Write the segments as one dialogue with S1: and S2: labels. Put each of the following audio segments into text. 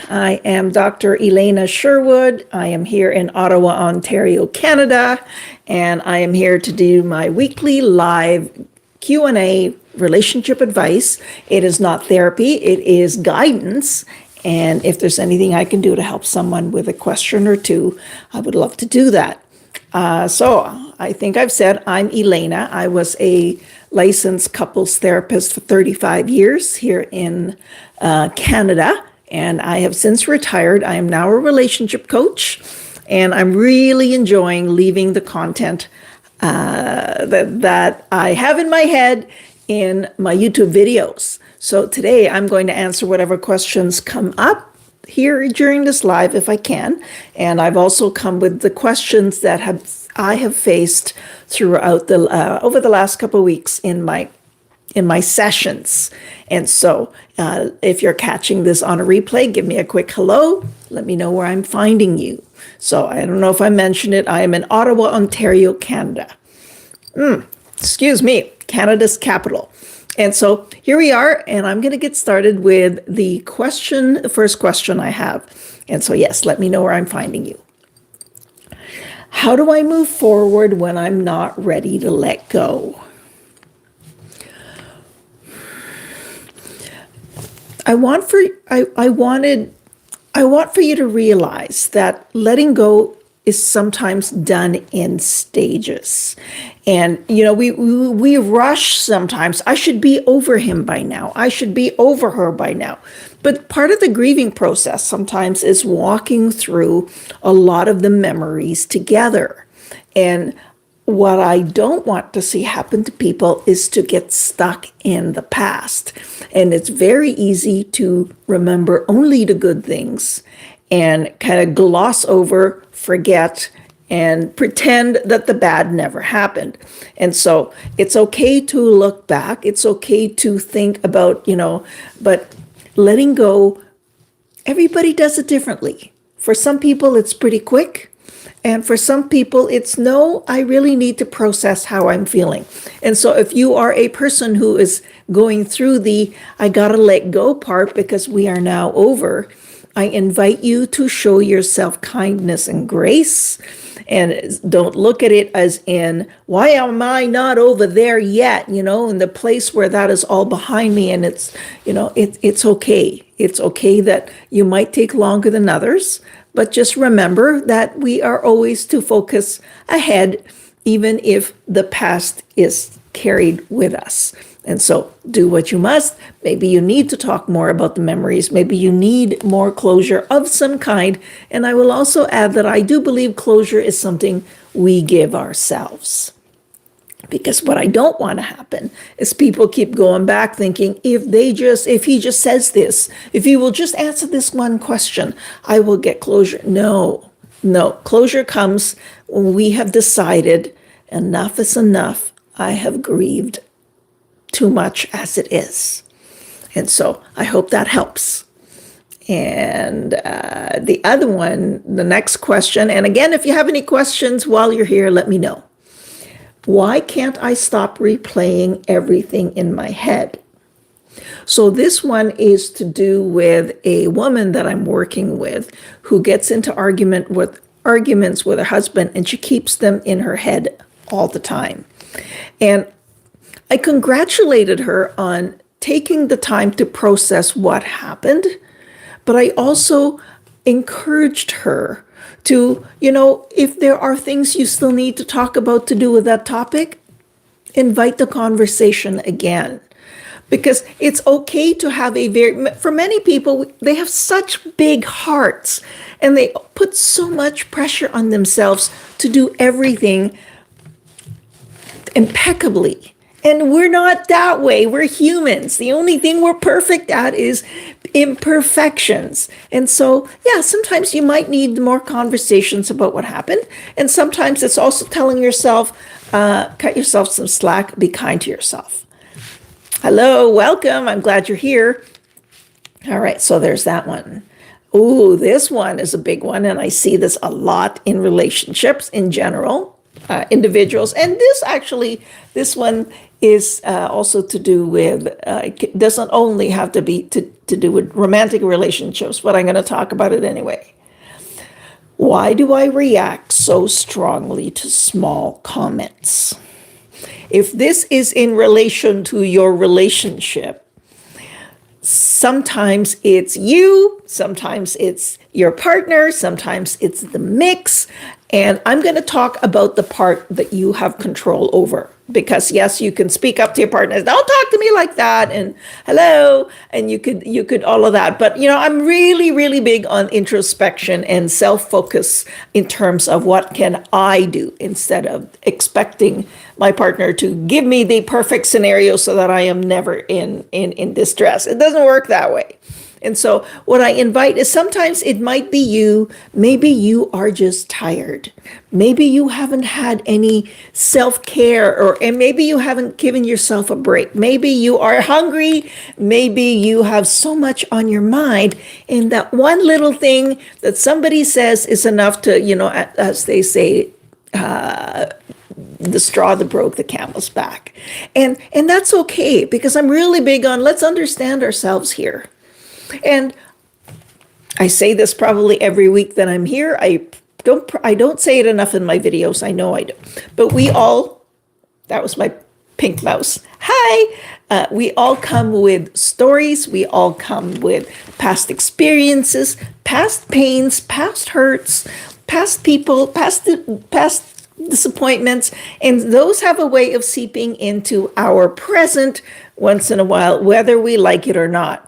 S1: I am Dr. Elena Sherwood. I am here in Ottawa, Ontario, Canada, and I am here to do my weekly live Q&A relationship advice. It is not therapy, it is guidance. And if there's anything I can do to help someone with a question or two, I would love to do that. So I think I've said I'm Elena. I was a licensed couples therapist for 35 years here in Canada, and I have since retired. I am now a relationship coach, and I'm really enjoying leaving the content that I have in my head in my YouTube videos. So today I'm going to answer whatever questions come up here during this live if I can. And I've also come with the questions that I have faced throughout the over the last couple of weeks in my sessions. And so if you're catching this on a replay, give me a quick hello. Let me know where I'm finding you. So I don't know if I mentioned it. I am in Ottawa, Ontario, Canada. Excuse me, Canada's capital. And so here we are, and I'm going to get started with the first question I have. And so, yes, let me know where I'm finding you. How do I move forward when I'm not ready to let go? I want for you to realize that letting go is sometimes done in stages. And, we rush sometimes. I should be over him by now. I should be over her by now. But part of the grieving process sometimes is walking through a lot of the memories together. And what I don't want to see happen to people is to get stuck in the past. And it's very easy to remember only the good things and kind of gloss over, forget, and pretend that the bad never happened. And so it's okay to look back. It's okay to think about, but letting go, everybody does it differently. For some people, it's pretty quick. And for some people, it's no, I really need to process how I'm feeling. And so if you are a person who is going through the I gotta let go part because we are now over, I invite you to show yourself kindness and grace, and don't look at it as in, why am I not over there yet? In the place where that is all behind me. And it's okay. It's okay that you might take longer than others, but just remember that we are always to focus ahead, even if the past is carried with us. And so do what you must. Maybe you need to talk more about the memories. Maybe you need more closure of some kind. And I will also add that I do believe closure is something we give ourselves. Because what I don't want to happen is people keep going back thinking, if he just says this, if he will just answer this one question, I will get closure. No. Closure comes when we have decided enough is enough. I have grieved too much as it is. And so I hope that helps. And the other one, the next question, and again, if you have any questions while you're here, let me know. Why can't I stop replaying everything in my head? So this one is to do with a woman that I'm working with who gets into arguments with her husband, and she keeps them in her head all the time. And I congratulated her on taking the time to process what happened, but I also encouraged her to, if there are things you still need to talk about to do with that topic, invite the conversation again. Because it's okay to have for many people, they have such big hearts and they put so much pressure on themselves to do everything impeccably. And we're not that way. We're humans. The only thing we're perfect at is imperfections. And so, sometimes you might need more conversations about what happened. And sometimes it's also telling yourself, cut yourself some slack, be kind to yourself. Hello, welcome. I'm glad you're here. All right, so there's that one. Ooh, this one is a big one. And I see this a lot in relationships in general. individuals. And this one is also to do with, it doesn't only have to be to do with romantic relationships, but I'm going to talk about it anyway. Why do I react so strongly to small comments? If this is in relation to your relationship, sometimes it's you, sometimes it's your partner, sometimes it's the mix. And I'm going to talk about the part that you have control over. Because yes, you can speak up to your partner, don't talk to me like that, and hello, and you could all of that. But I'm really, really big on introspection and self-focus in terms of what can I do instead of expecting my partner to give me the perfect scenario so that I am never in distress. It doesn't work that way. And so what I invite is sometimes it might be you. Maybe you are just tired. Maybe you haven't had any self-care, and maybe you haven't given yourself a break. Maybe you are hungry. Maybe you have so much on your mind. And that one little thing that somebody says is enough to, as they say, the straw that broke the camel's back. And that's okay, because I'm really big on let's understand ourselves here. And I say this probably every week that I'm here. I don't say it enough in my videos. I know I do. But that was my pink mouse. Hi. We all come with stories. We all come with past experiences, past pains, past hurts, past people, past disappointments. And those have a way of seeping into our present once in a while, whether we like it or not.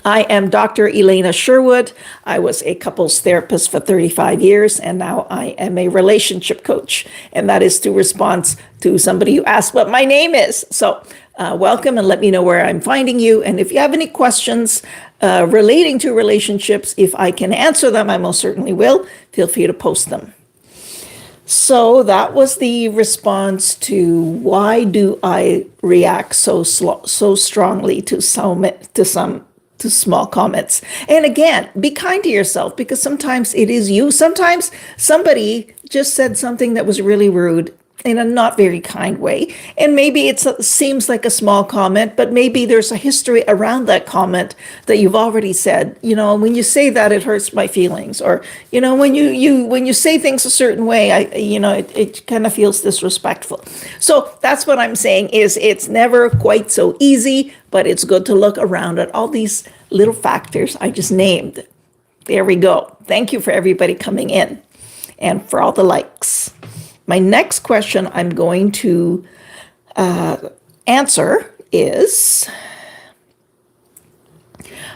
S1: I am Dr. Elena Sherwood. I was a couples therapist for 35 years, and now I am a relationship coach. And that is to respond to somebody who asked what my name is. So welcome, and let me know where I'm finding you. And if you have any questions relating to relationships, if I can answer them, I most certainly will. Feel free to post them. So that was the response to why do I react so strongly to small comments. And again, be kind to yourself, because sometimes it is you. Sometimes somebody just said something that was really rude in a not very kind way. And maybe it seems like a small comment, but maybe there's a history around that comment that you've already said, when you say that, it hurts my feelings. Or, when you say things a certain way, it kind of feels disrespectful. So that's what I'm saying is it's never quite so easy, but it's good to look around at all these little factors I just named. There we go. Thank you for everybody coming in and for all the likes. My next question I'm going to answer is,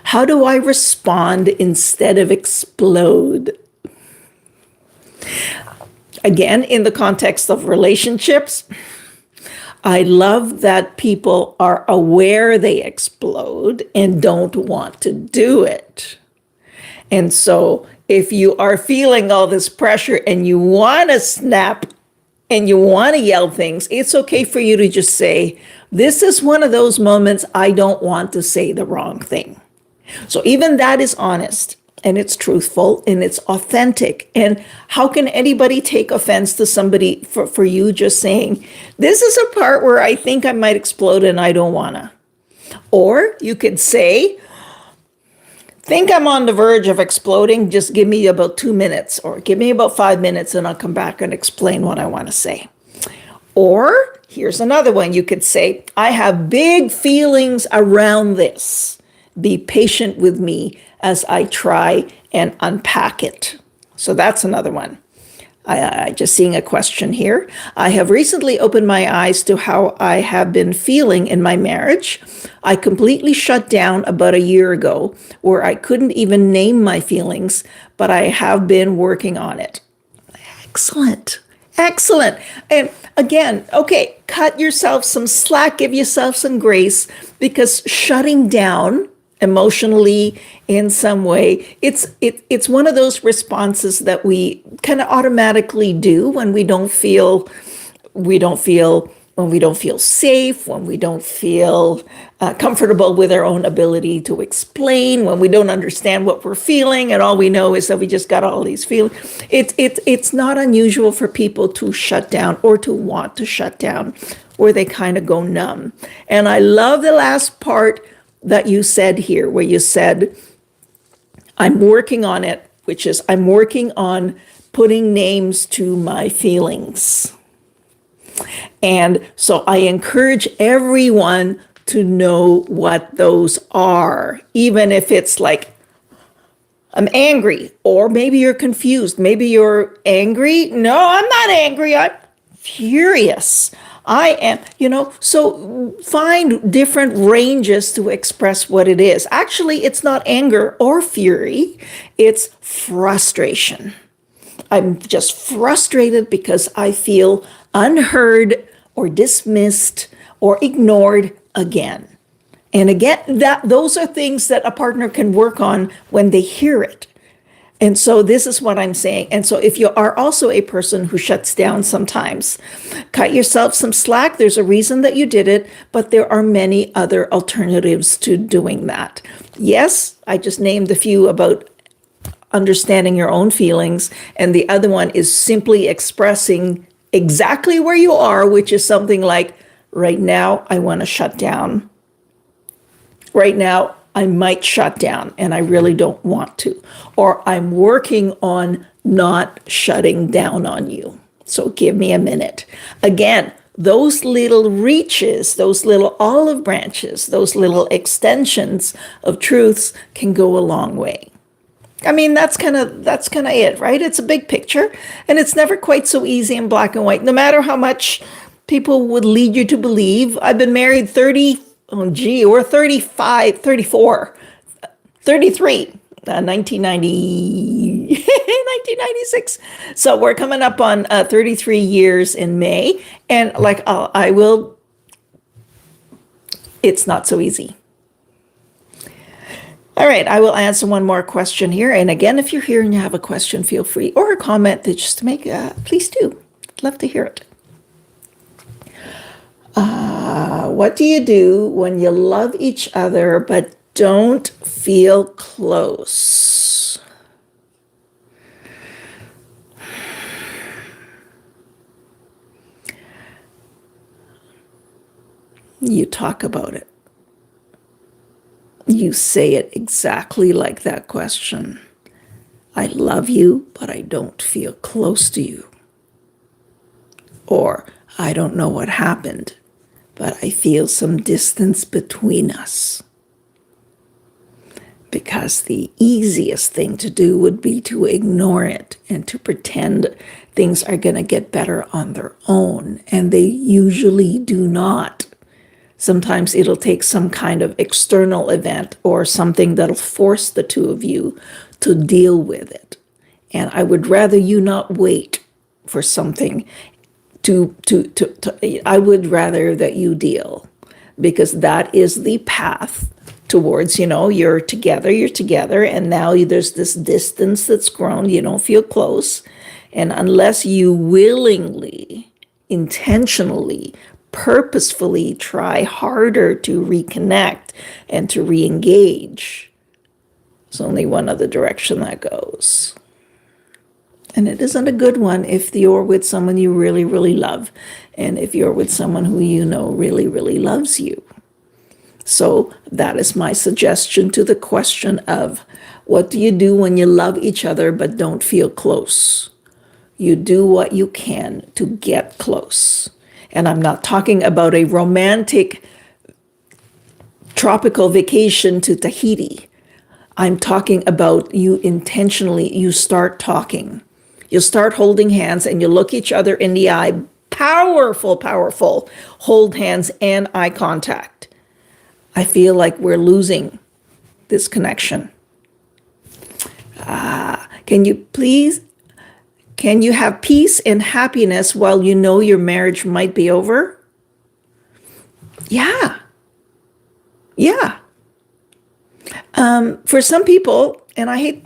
S1: how do I respond instead of explode? Again, in the context of relationships, I love that people are aware they explode and don't want to do it. And so if you are feeling all this pressure and you want to snap and you want to yell things, it's okay for you to just say, this is one of those moments I don't want to say the wrong thing. So even that is honest, and it's truthful, and it's authentic. And how can anybody take offense to somebody for you just saying, this is a part where I think I might explode and I don't want to? Or you could say, think I'm on the verge of exploding, just give me about 2 minutes, or give me about 5 minutes and I'll come back and explain what I want to say. Or here's another one. You could say, I have big feelings around this. Be patient with me as I try and unpack it. So that's another one. I just seeing a question here. I have recently opened my eyes to how I have been feeling in my marriage. I completely shut down about a year ago, where I couldn't even name my feelings, but I have been working on it. Excellent. Excellent. And again, okay, cut yourself some slack, give yourself some grace, because shutting down emotionally in some way, it's one of those responses that we kind of automatically do when we don't feel when we don't feel safe, when we don't feel comfortable with our own ability to explain, when we don't understand what we're feeling, and all we know is that we just got all these feelings. It's not unusual for people to shut down or to want to shut down, where they kind of go numb. And I love the last part that you said here, where you said, I'm working on it, which is I'm working on putting names to my feelings. And so I encourage everyone to know what those are, even if it's like, I'm angry, or maybe you're confused. Maybe you're angry. No, I'm not angry. I'm furious. I am, so find different ranges to express what it is. Actually, it's not anger or fury, it's frustration. I'm just frustrated because I feel unheard or dismissed or ignored again. And again, those are things that a partner can work on when they hear it. And so this is what I'm saying. And so if you are also a person who shuts down sometimes, cut yourself some slack. There's a reason that you did it, but there are many other alternatives to doing that. Yes, I just named a few about understanding your own feelings. And the other one is simply expressing exactly where you are, which is something like, right now, I want to shut down. Right now, I might shut down and I really don't want to. Or I'm working on not shutting down on you. So give me a minute. Again, those little reaches, those little olive branches, those little extensions of truths can go a long way. I mean, that's kind of it, right? It's a big picture, and it's never quite so easy in black and white, no matter how much people would lead you to believe. I've been married 35, 34, 33, 1990, 1996. So we're coming up on 33 years in May, and it's not so easy. All right, I will answer one more question here. And again, if you're here and you have a question, feel free, or a comment that just to make, please do. I'd love to hear it. What do you do when you love each other but don't feel close? You talk about it. You say it exactly like that question. I love you, but I don't feel close to you. Or, I don't know what happened, but I feel some distance between us. Because the easiest thing to do would be to ignore it and to pretend things are going to get better on their own, and they usually do not. Sometimes it'll take some kind of external event or something that'll force the two of you to deal with it. And I would rather you not wait for something I would rather that you deal, because that is the path towards, you're together, and now there's this distance that's grown, you don't feel close. And unless you willingly, intentionally, purposefully try harder to reconnect and to re-engage, there's only one other direction that goes. And it isn't a good one if you're with someone you really, really love, and if you're with someone who really, really loves you. So that is my suggestion to the question of, what do you do when you love each other but don't feel close? You do what you can to get close. And I'm not talking about a romantic tropical vacation to Tahiti. I'm talking about you start talking. You start holding hands and you look each other in the eye. Powerful, powerful. Hold hands and eye contact. I feel like we're losing this connection. Can you have peace and happiness while you know your marriage might be over? Yeah. For some people, and I hate,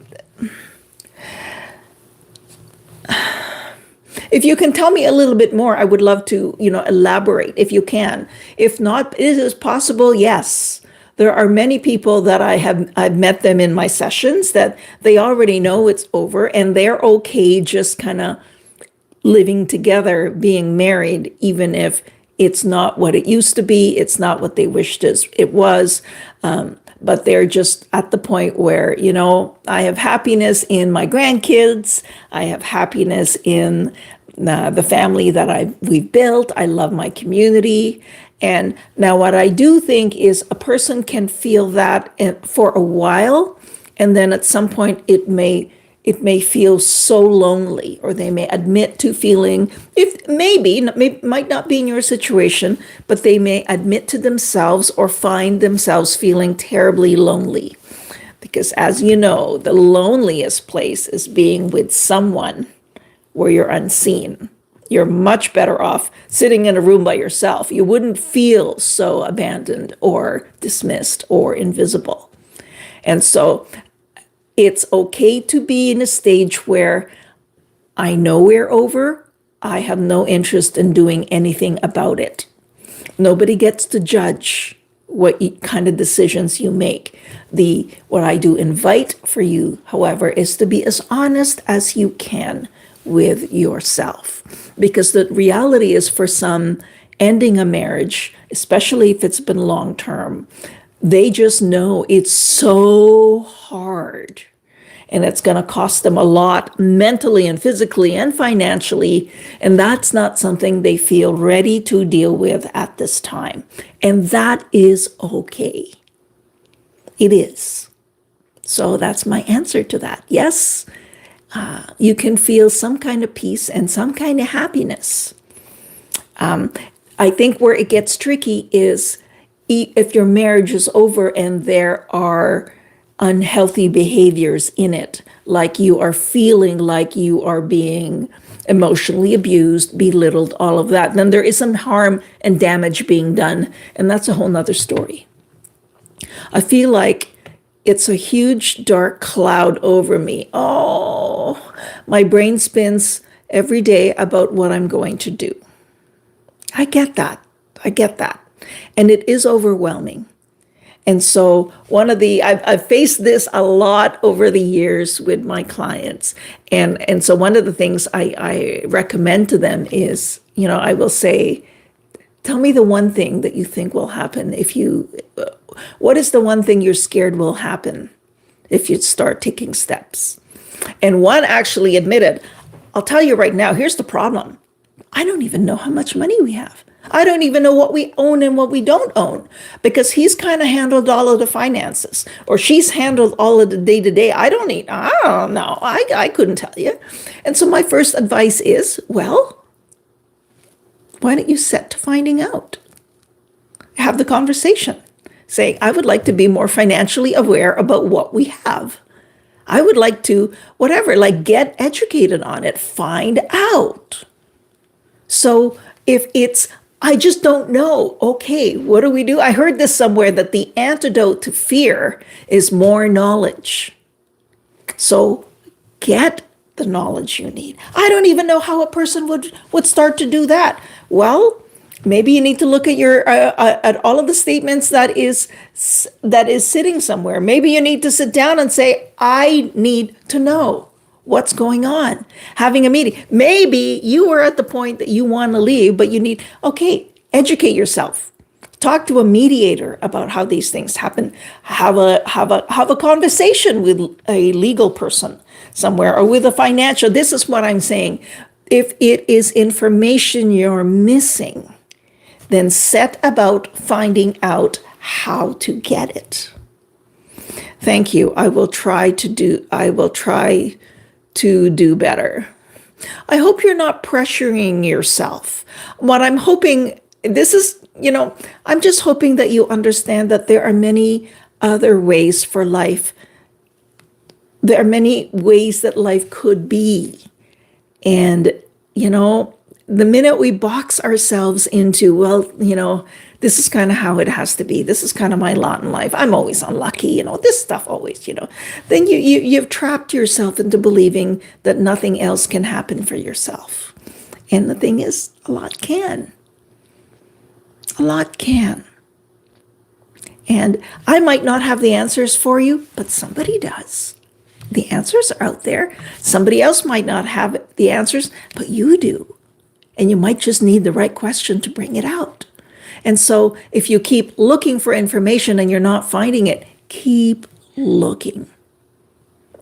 S1: If you can tell me a little bit more, I would love to, elaborate if you can. If not, it is possible, yes. There are many people that I've met them in my sessions that they already know it's over and they're okay just kind of living together, being married, even if it's not what it used to be, it's not what they wished it was. But they're just at the point where, I have happiness in my grandkids. I have happiness in the family that we've built. I love my community. And now what I do think is a person can feel that for a while, and then at some point it may feel so lonely, or they may admit to feeling, might not be in your situation, but they may admit to themselves or find themselves feeling terribly lonely. Because as you know, the loneliest place is being with someone where you're unseen. You're much better off sitting in a room by yourself. You wouldn't feel so abandoned or dismissed or invisible. And so it's okay to be in a stage where I know we're over. I have no interest in doing anything about it. Nobody gets to judge what kind of decisions you make. What I do invite for you, however, is to be as honest as you can with yourself. Because the reality is, for some, ending a marriage, especially if it's been long term, they just know it's so hard and it's going to cost them a lot mentally and physically and financially. And that's not something they feel ready to deal with at this time. And that is okay. It is. So that's my answer to that. Yes, you can feel some kind of peace and some kind of happiness. I think where it gets tricky is if your marriage is over and there are unhealthy behaviors in it, like you are feeling like you are being emotionally abused, belittled, all of that, then there is some harm and damage being done, and that's a whole nother story. I feel like it's a huge dark cloud over me. Oh, my brain spins every day about what I'm going to do. I get that. And it is overwhelming. And so I've faced this a lot over the years with my clients. And so one of the things I recommend to them is, I will say, tell me the one thing that you think will happen what is the one thing you're scared will happen if you start taking steps? And one actually admitted, I'll tell you right now, here's the problem. I don't even know how much money we have. I don't even know what we own and what we don't own, because he's kind of handled all of the finances, or she's handled all of the day-to-day. I don't know. I couldn't tell you. And so my first advice is, well, why don't you set to finding out? Have the conversation. Say, I would like to be more financially aware about what we have. I would like to, get educated on it, find out. So if it's, I just don't know, okay, what do we do? I heard this somewhere, that the antidote to fear is more knowledge. So get the knowledge you need. I don't even know how a person would start to do that. Well, maybe you need to look at at all of the statements that is sitting somewhere. Maybe you need to sit down and say, I need to know what's going on. Having a meeting. Maybe you are at the point that you want to leave, but you need, educate yourself. Talk to a mediator about how these things happen. Have a conversation with a legal person somewhere, or with a financial. This is what I'm saying. If it is information you're missing, then set about finding out how to get it. Thank you. I will try to do better. I hope you're not pressuring yourself. What I'm hoping, I'm just hoping that you understand that there are many other ways for life. There are many ways that life could be. And, the minute we box ourselves into, well, this is kind of how it has to be. This is kind of my lot in life. I'm always unlucky, this stuff always, then you've trapped yourself into believing that nothing else can happen for yourself. And the thing is, a lot can. A lot can. And I might not have the answers for you, but somebody does. The answers are out there. Somebody else might not have the answers, but you do. And you might just need the right question to bring it out. And so if you keep looking for information and you're not finding it, keep looking.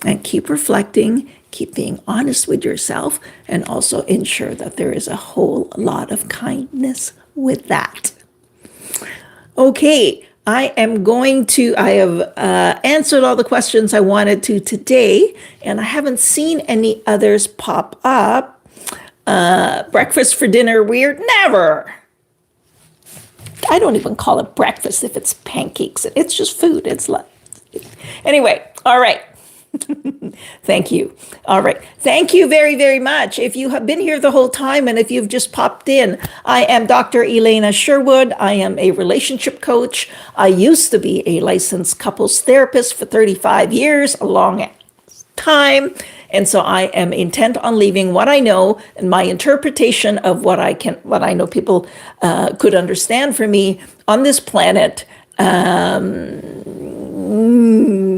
S1: And keep reflecting, keep being honest with yourself, and also ensure that there is a whole lot of kindness with that. Okay, I have answered all the questions I wanted to today, and I haven't seen any others pop up. Breakfast for dinner, weird? Never. I don't even call it breakfast if it's pancakes. It's just food. Anyway, all right. Thank you. All right. Thank you very, very much. If you have been here the whole time and if you've just popped in, I am Dr. Elena Sherwood. I am a relationship coach. I used to be a licensed couples therapist for 35 years, a long time. And so I am intent on leaving what I know and my interpretation of what I know people could understand for me on this planet.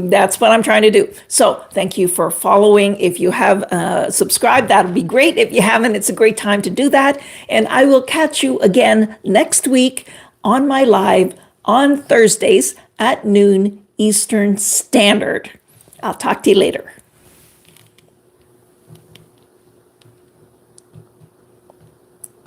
S1: That's what I'm trying to do. So thank you for following. If you have subscribed, that would be great. If you haven't, it's a great time to do that. And I will catch you again next week on my live on Thursdays at noon Eastern Standard. I'll talk to you later.